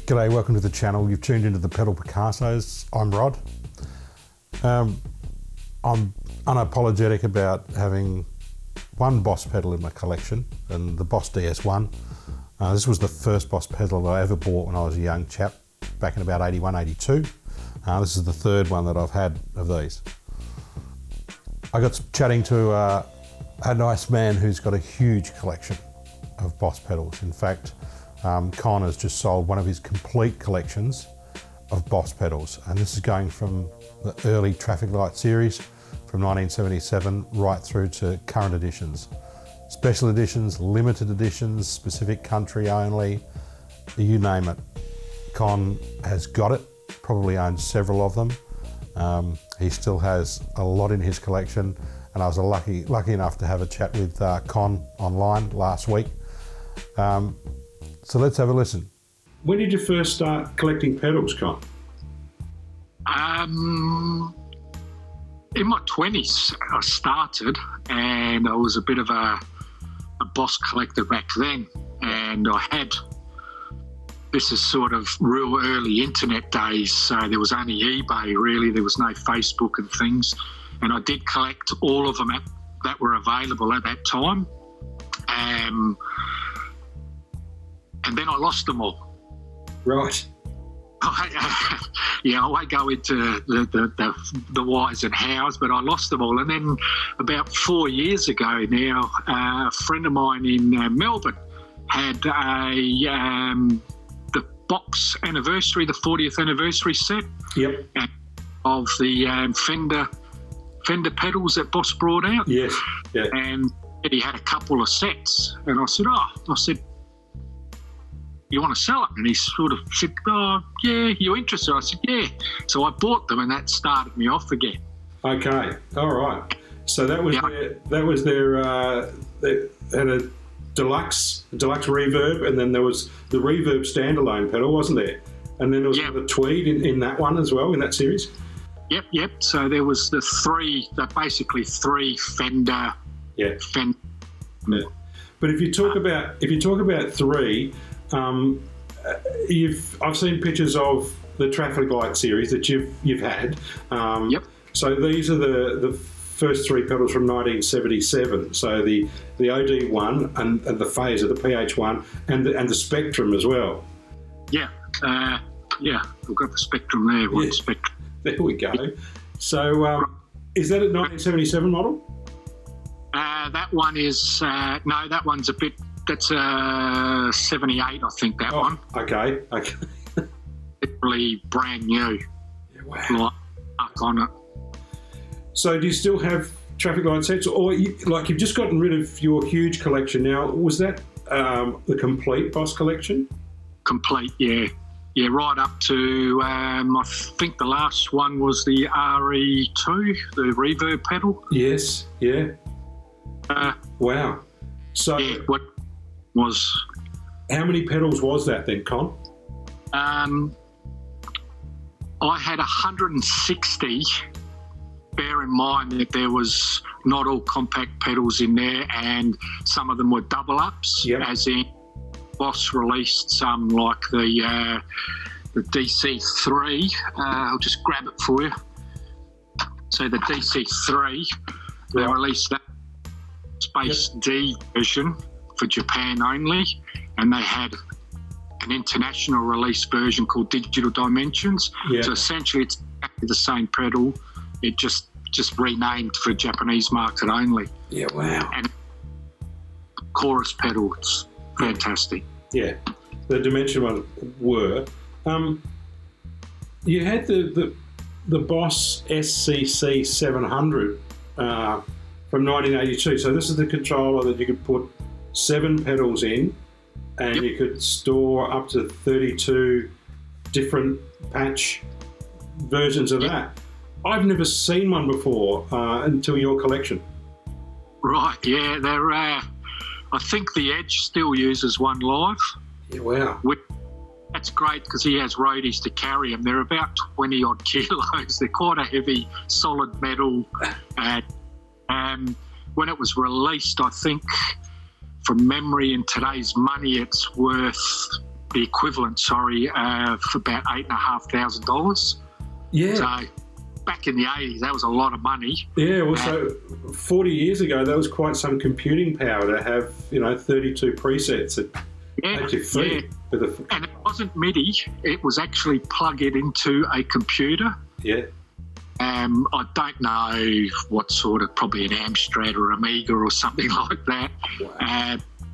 G'day, welcome to the channel. You've tuned into the Pedal Picassos. I'm Rod. I'm unapologetic about having one Boss pedal in my collection, and the Boss DS1. This was the first Boss pedal that I ever bought when I was a young chap, back in about 81, 82. This is the third one that I've had of these. I got chatting to a nice man who's got a huge collection of Boss pedals. In fact, Con has just sold one of his complete collections of Boss pedals, and this is going from the early traffic light series from 1977 right through to current editions. Special editions, limited editions, specific country only, you name it. Con has got it, probably owns several of them. He still has a lot in his collection, and I was lucky enough to have a chat with Con online last week. So let's have a listen. When did you first start collecting pedals, Con? In my 20s I started, and I was a bit of a Boss collector back then, and I had, this is sort of real early internet days, so there was only eBay really, there was no Facebook and things, and I did collect all of them that were available at that time. And then I lost them all. Right. I won't go into the whys and hows, but I lost them all. And then about 4 years ago now, a friend of mine in Melbourne had the box anniversary, the 40th anniversary set. Yep. Of the Fender pedals that Boss brought out. Yes. Yeah. And he had a couple of sets, and I said, you want to sell it? And he sort of said, oh, yeah, you interested? I said, yeah. So I bought them, and that started me off again. Okay, all right. So that was they had a deluxe reverb, and then there was the reverb standalone pedal, wasn't there? And then there was the tweed in that one as well, in that series? Yep. So there was basically three Fender. Yeah. Fender. Yeah. But if you talk about three, I've seen pictures of the traffic light series that you've had. Yep. So these are the first three pedals from 1977. So the OD1 and the Phaser, the PH1, and the Spectrum as well. Yeah. We've got the Spectrum there. One Spectrum. There we go. So is that a 1977 model? That one is no. That one's a bit. That's 78, I think, that one. Okay. Literally brand new. Yeah, wow. Like on it. So do you still have traffic light sets? Or you've just gotten rid of your huge collection now. Was that the complete Boss collection? Complete, yeah. Yeah, right up to, I think the last one was the RE2, the reverb pedal. Yes, yeah. Wow. So... Yeah, what was... How many pedals was that then, Con? I had 160. Bear in mind that there was not all compact pedals in there, and some of them were double ups, as in Boss released some like the DC3. I'll just grab it for you. So the DC3, they released that Space D version for Japan only, and they had an international release version called Digital Dimensions. So essentially it's exactly the same pedal, it just renamed for Japanese market only. Yeah, wow. And chorus pedals, fantastic. Yeah, the Dimension one were. You had the Boss SCC 700 from 1982. So this is the controller that you could put 7 pedals in, and you could store up to 32 different patch versions of that. I've never seen one before until your collection. Right, yeah, they're. I think the Edge still uses one live. Yeah, wow. That's great because he has roadies to carry them. They're about 20 odd kilos. They're quite a heavy, solid metal. When it was released, I think, from memory in today's money, it's worth the equivalent, for about $8,500. Yeah. So back in the 80s, that was a lot of money. Yeah, well, so 40 years ago, that was quite some computing power to have, 32 presets at your feet. Yeah. And it wasn't MIDI, it was actually plugged into a computer. Yeah. I don't know what sort of, probably an Amstrad or Amiga or something like that.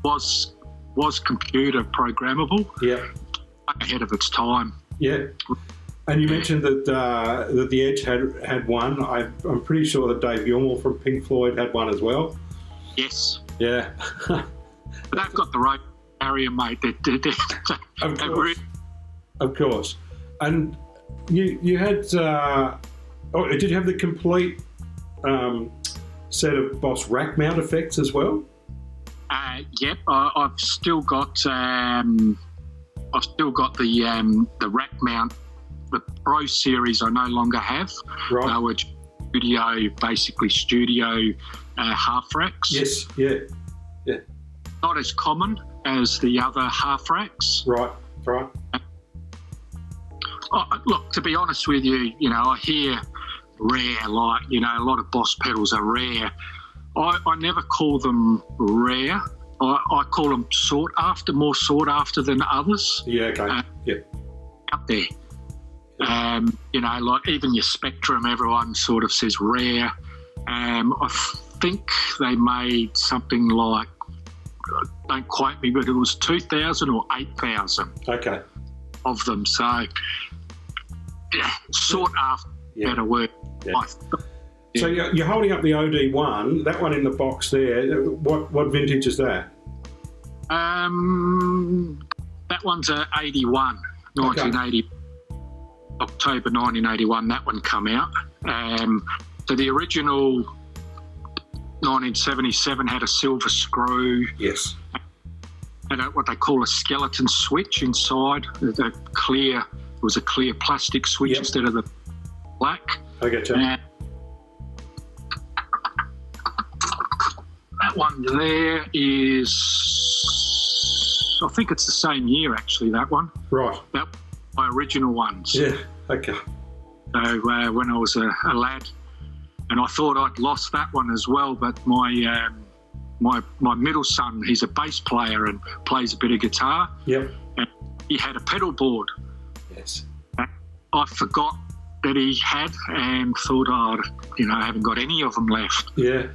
Wow. Was computer programmable. Yeah. Ahead of its time. Yeah. And you mentioned that the Edge had one. I'm pretty sure that Dave Gilmour from Pink Floyd had one as well. Yes. Yeah. But they've got the right area, mate. Of course. And you had... did you have the complete set of Boss rack mount effects as well? Yep. I've still got the rack mount. The Pro series I no longer have. Right. Which studio half racks. Yes. Yeah. Yeah. Not as common as the other half racks. Right. Look, to be honest with you, I hear rare, like, a lot of Boss pedals are rare. I never call them rare. I call them more sought after than others. Yeah, okay. Out there. Like even your Spectrum, everyone sort of says rare. I think they made something like, don't quote me, but it was 2,000 or 8,000 of them. So, sought after, better word. Yeah. So you're holding up the OD1, that one in the box there. What vintage is that? That one's a 81, 1980. October 1981, that one come out. So the original 1977 had a silver screw. Yes. And what they call a skeleton switch inside. It was a clear plastic switch instead of the black. I get you. That one there is, I think it's the same year actually, that one. Right. That my original ones. Yeah, okay. So when I was a lad, and I thought I'd lost that one as well, but my middle son, he's a bass player and plays a bit of guitar. Yep. And he had a pedal board. Yes. I forgot that he had and thought, I haven't got any of them left. Yeah.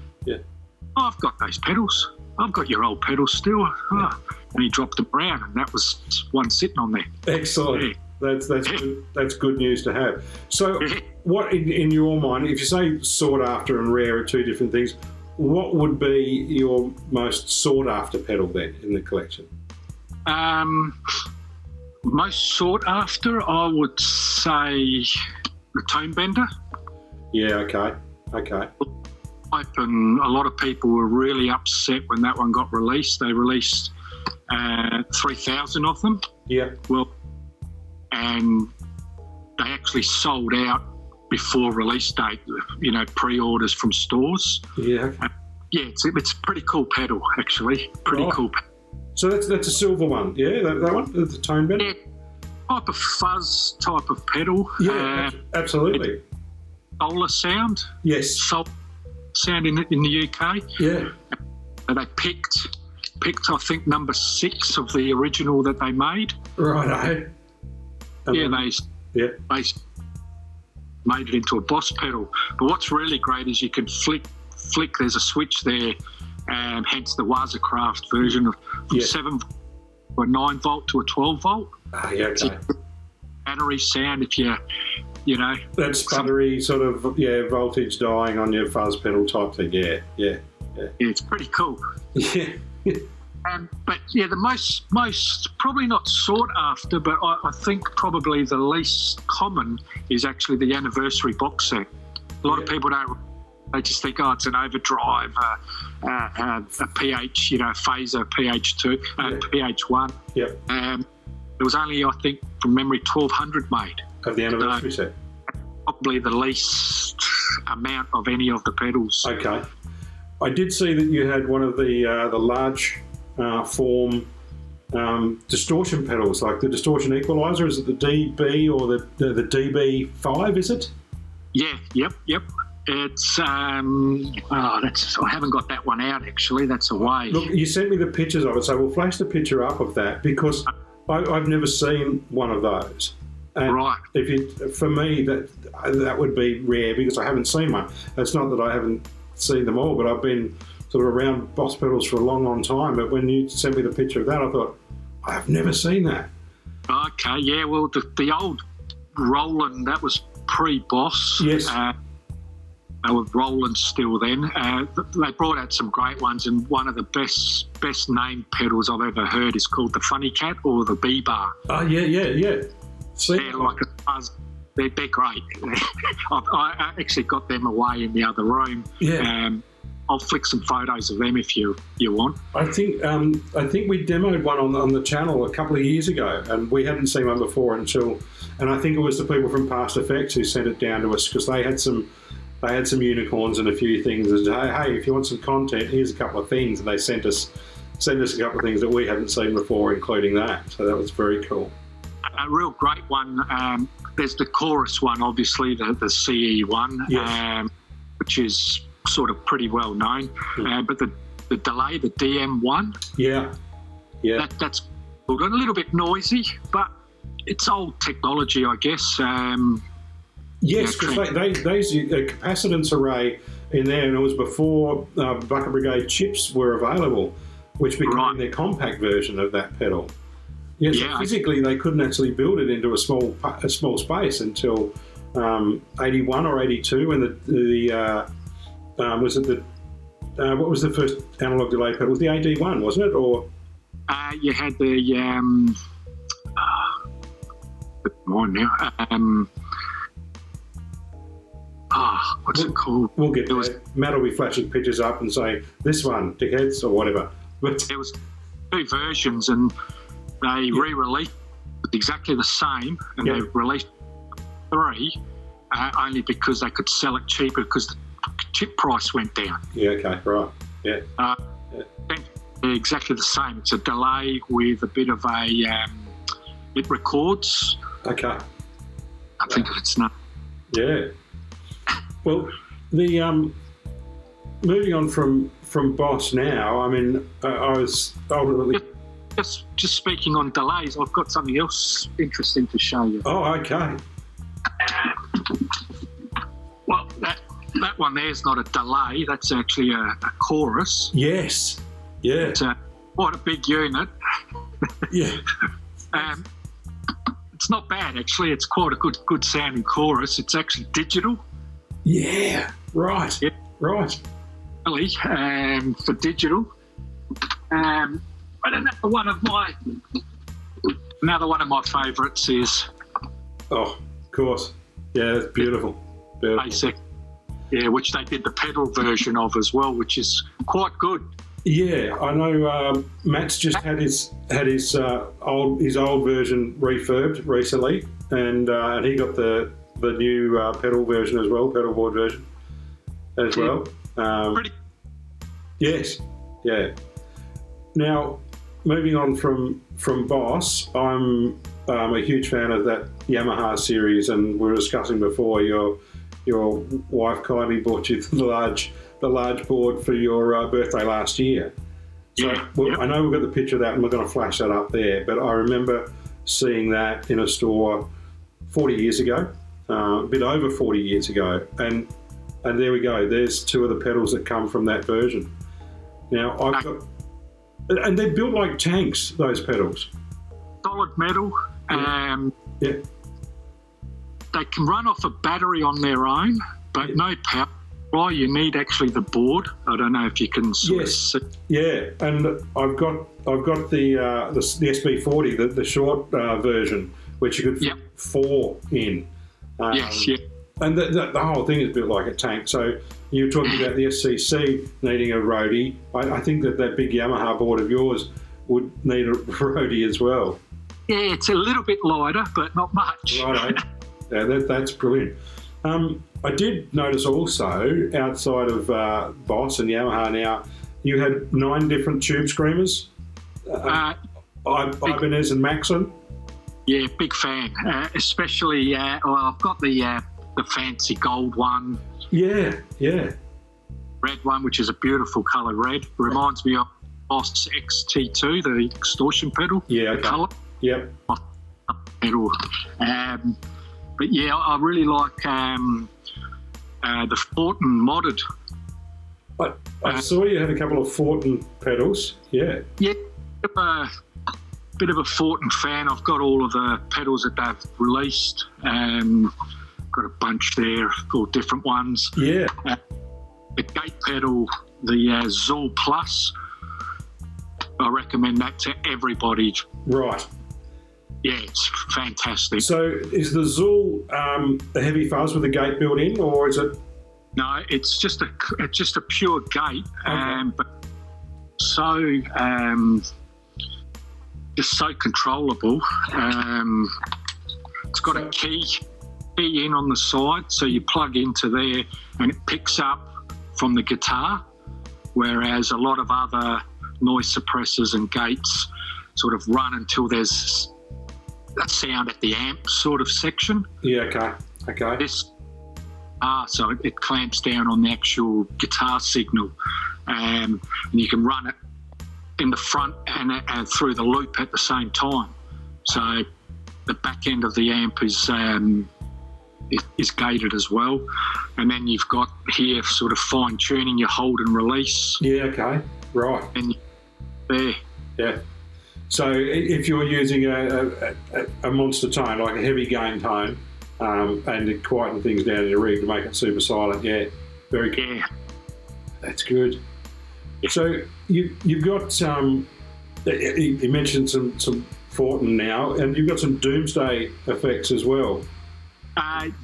I've got those pedals. I've got your old pedals still. And he dropped them around, and that was one sitting on there. Excellent. Yeah. That's good. That's good news to have. So, what in your mind, if you say sought after and rare are two different things, what would be your most sought after pedal then in the collection? Most sought after, I would say the Tone Bender. Yeah. Okay. And a lot of people were really upset when that one got released. They released 3,000 of them. Yeah. Well, and they actually sold out before release date. Pre-orders from stores. Yeah. It's a pretty cool pedal actually. Pretty cool. So that's a silver one. Yeah, that one, the Tone Bender. Yeah. Type of fuzz, type of pedal. Yeah, absolutely. Solar sound. Yes. Solar sound in the UK. Yeah. And they picked I think number 6 of the original that they made. Right. They made it into a Boss pedal. But what's really great is you can flick. There's a switch there, and hence the Wazacraft version of 7 or 9 volt to a 12 volt. Okay. So battery sound, if that sputtery sort of voltage dying on your fuzz pedal type thing. Yeah. It's pretty cool. Yeah. But the most probably not sought after, but I think probably the least common is actually the anniversary box set. A lot of people don't. They just think, it's an overdrive, a PH, phaser, PH2, PH1. Yep. There was only, I think, from memory, 1,200 made. Of the anniversary set? Probably the least amount of any of the pedals. Okay. I did see that you had one of the large form distortion pedals, like the distortion equalizer. Is it the DB or the DB5? Is it? Yeah. Yep. It's I haven't got that one out actually. That's away. Look, you sent me the pictures of it, so we'll flash the picture up of that because I've never seen one of those. And right. For me, that would be rare because I haven't seen one. It's not that I haven't seen them all, but I've been sort of around Boss pedals for a long, long time. But when you sent me the picture of that, I thought, I've never seen that. Okay, yeah. Well, the old Roland, that was pre-Boss. Yes. They were Roland still then. They brought out some great ones, and one of the best named pedals I've ever heard is called the Funny Cat or the B-Bar. Oh, yeah. See? They're like a buzz. They're great. I actually got them away in the other room. Yeah. I'll flick some photos of them if you want. I think we demoed one on the channel a couple of years ago, and we hadn't seen one before and I think it was the people from Past FX who sent it down to us because they had some unicorns and a few things. And hey, if you want some content, here's a couple of things, and they sent us a couple of things that we hadn't seen before, including that. So that was very cool. A real great one. There's the chorus one, obviously, the CE one, yes. Which is sort of pretty well known. But the delay, the DM1, yeah, that's a little bit noisy, but it's old technology, I guess. Yes, because those a capacitance array in there, and it was before Bucket Brigade chips were available, which became their compact version of that pedal. Yeah, so physically they couldn't actually build it into a small space until 81 or 82 when what was the first analog delay pedal? It was the AD1, wasn't it? Or you had the mine now. What's it called? We'll get there. Matt will be flashing pictures up and say this one, dickheads, or whatever. But there was two versions, and they re-released exactly the same, and they released 3 only because they could sell it cheaper because the chip price went down. Yeah, okay, right. Yeah. Exactly the same. It's a delay with a bit of it records. Okay. I think it's not. Yeah. Well, the moving on from Boss now, I mean, I was ultimately... Just speaking on delays, I've got something else interesting to show you. Oh, okay. Well, that one there's not a delay. That's actually a chorus. Yes. Yeah. It's quite a big unit. Yeah. It's not bad, actually. It's quite a good sounding chorus. It's actually digital. Yeah. Right. Yeah. Right. Really, for digital. But another one of my favourites is... Oh, of course. Yeah, it's beautiful. Basic. Yeah, which they did the pedal version of as well, which is quite good. Yeah, I know. Matt's just had his old version refurbed recently, and he got the new pedal version as well, pedal board version as well. Pretty. Yes. Yeah. Now, moving on from Boss, I'm a huge fan of that Yamaha series, and we were discussing before your wife kindly bought you the large board for your birthday last year. So I know we've got the picture of that, and we're going to flash that up there. But I remember seeing that in a store 40 years ago, a bit over 40 years ago, and there we go. There's 2 of the pedals that come from that version. Now I've got. And they're built like tanks, those pedals. Solid metal. Yeah. They can run off a battery on their own, but no power. Well, you need actually the board. I don't know if you can sort of see. Yeah, and I've got the SB40, the short version, which you could fit 4 in. Yes, yeah. And the whole thing is built like a tank. So you're talking about the SCC needing a roadie. I think that big Yamaha board of yours would need a roadie as well. Yeah, it's a little bit lighter, but not much. Right. Yeah, that's brilliant. I did notice also, outside of Boss and Yamaha now, you had 9 different tube screamers. Ibanez and Maxim. Yeah, big fan. Especially, I've got the fancy gold one. Yeah. Red one, which is a beautiful colour red. Reminds me of Boss XT2, the extortion pedal. Yeah, okay. Colour. Yep. Pedal. But yeah, I really like the Fortin modded. I saw you had a couple of Fortin pedals. Yeah. Yeah, bit of a Fortin fan. I've got all of the pedals that they've released. Got a bunch there, all different ones. Yeah. The gate pedal, the Zool Plus, I recommend that to everybody. Right. Yeah, it's fantastic. So is the Zool a heavy fuzz with a gate built in, or is it? No, it's just a pure gate, Okay. but so just so controllable. It's got a key in on the side, so you plug into there and it picks up from the guitar, whereas a lot of other noise suppressors and gates sort of run until there's a sound at the amp sort of section. Yeah, okay. This so it clamps down on the actual guitar signal, and you can run it in the front and through the loop at the same time. So the back end of the amp is gated as well, and then you've got here sort of fine tuning your hold and release. Yeah, okay, right. And there. Yeah. So if you're using a monster tone, like a heavy gain tone, and to quieten things down in your rig to make it super silent, yeah, very good. Yeah. That's good. Yeah. So you've got you mentioned some Fortin now, and you've got some Doomsday FX as well.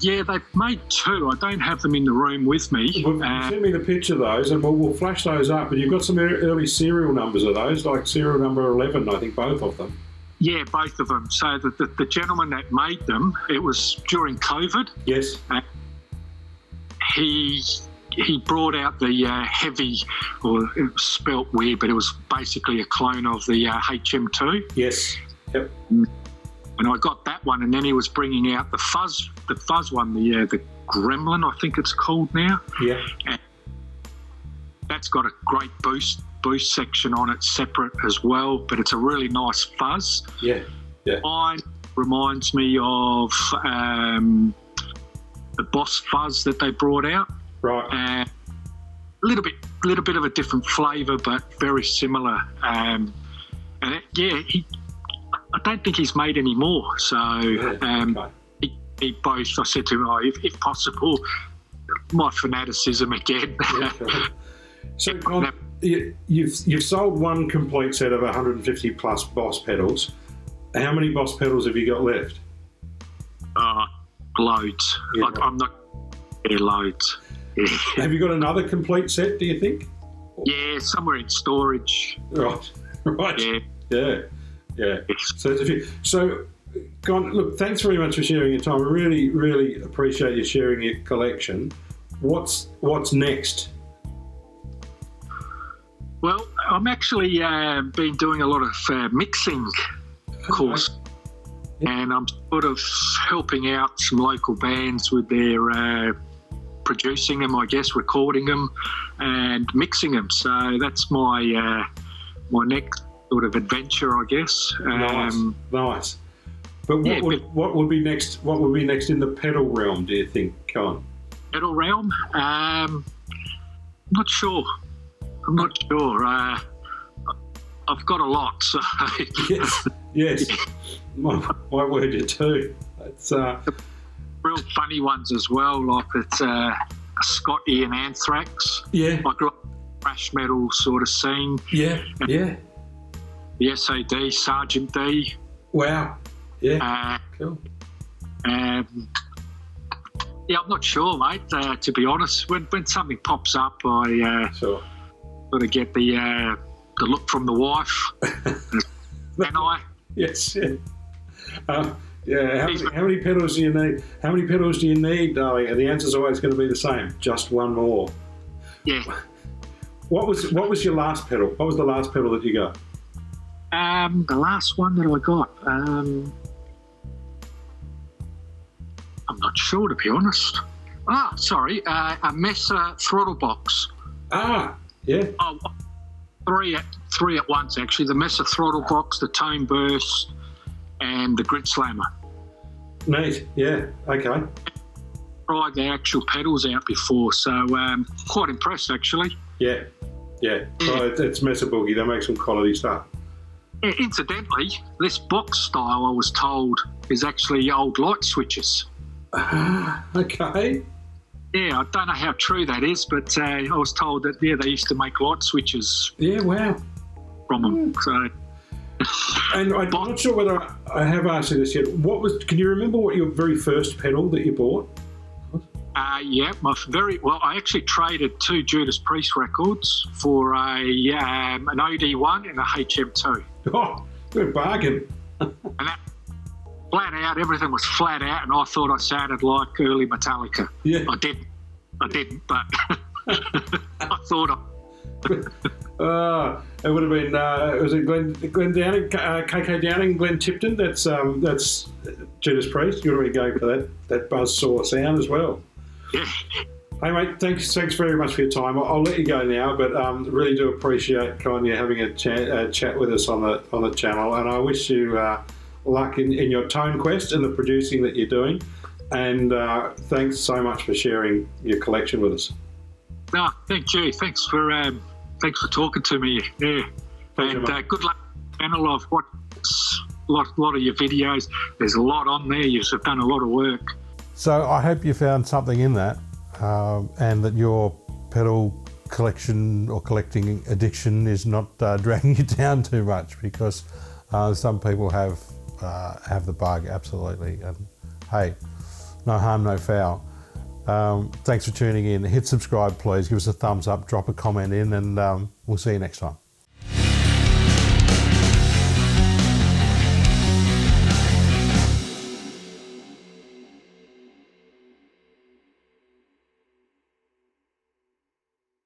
Yeah, they've made two. I don't have them in the room with me. Well, send me the picture of those, and we'll flash those up. But you've got some early serial numbers of those, like serial number 11, I think, both of them. Yeah, both of them. So the gentleman that made them, it was during COVID. Yes. He brought out the heavy, or it was spelt weird, but it was basically a clone of the HM2. Yes. Yep. And I got that one, and then he was bringing out the fuzz one, the Gremlin, I think it's called now. Yeah. And that's got a great boost section on it, separate as well, but it's a really nice fuzz. Yeah. Mine reminds me of the Boss fuzz that they brought out. Right. A little bit of a different flavour, but very similar. I don't think he's made any more. So he both, I said to him, if possible, my fanaticism again. Yeah. So you've sold one complete set of 150 plus Boss pedals. How many Boss pedals have you got left? Loads. Yeah, I'm not. Yeah, loads. Yeah. Have you got another complete set, do you think? Yeah, somewhere in storage. Right. Yeah. Yes. So there's a few. So, Con, look, thanks very much for sharing your time. I really, really appreciate you sharing your collection. What's next? Well, I'm actually been doing a lot of mixing course, and I'm sort of helping out some local bands with their producing them, I guess, recording them and mixing them. So that's my my next sort of adventure, I guess. Nice. But what would be next? What would be next in the pedal realm? Do you think, Con? Pedal realm? Not sure. I'm not sure. I've got a lot. So yes. Might word you too. It's real funny ones as well. Like it's Scotty and Anthrax. Yeah. I grew up in the thrash metal sort of scene. Yeah. The SAD, Sergeant D. Wow. Yeah. Cool. Yeah, I'm not sure, mate. To be honest, when something pops up, I sort of get the look from the wife. And I. Yes. Yeah. How many pedals do you need? How many pedals do you need, darling? And the answer's always going to be the same. Just one more. Yeah. What was your last pedal? What was the last pedal that you got? The last one that I got, I'm not sure, to be honest. A Messer throttle box. Ah, yeah. Oh, three at once, actually. The Messer throttle box, the Tone Burst, and the Grit Slammer. Neat, yeah, okay. Tried the actual pedals out before, so quite impressed, actually. Yeah. Well, it's Messer Boogie. They make some quality stuff. Incidentally, this box style, I was told, is actually old light switches. Okay. Yeah, I don't know how true that is, but I was told that, they used to make light switches Yeah, wow. from them. So, And I'm not sure whether I have asked you this yet. Can you remember what your very first pedal that you bought? I actually traded 2 Judas Priest records for an OD1 and a HM2. Oh, good bargain. And that flat out, everything was flat out, and I thought I sounded like early Metallica. Yeah. I didn't, but I thought it would have been, was it Glenn Downing, KK Downing, Glenn Tipton? That's Judas Priest. You would have been going for that buzzsaw sound as well. Yeah. Hey mate, thanks very much for your time. I'll let you go now, but really do appreciate you having a chat with us on the channel, and I wish you luck in your tone quest and the producing that you're doing. And thanks so much for sharing your collection with us. No, thank you. Thanks for talking to me. Yeah, and good luck. Channel. I've watched a lot of your videos. There's a lot on there. You've done a lot of work. So I hope you found something in that, and that your pedal collection or collecting addiction is not dragging you down too much, because some people have the bug, absolutely. And hey, no harm, no foul. Thanks for tuning in. Hit subscribe, please. Give us a thumbs up, drop a comment in, and we'll see you next time.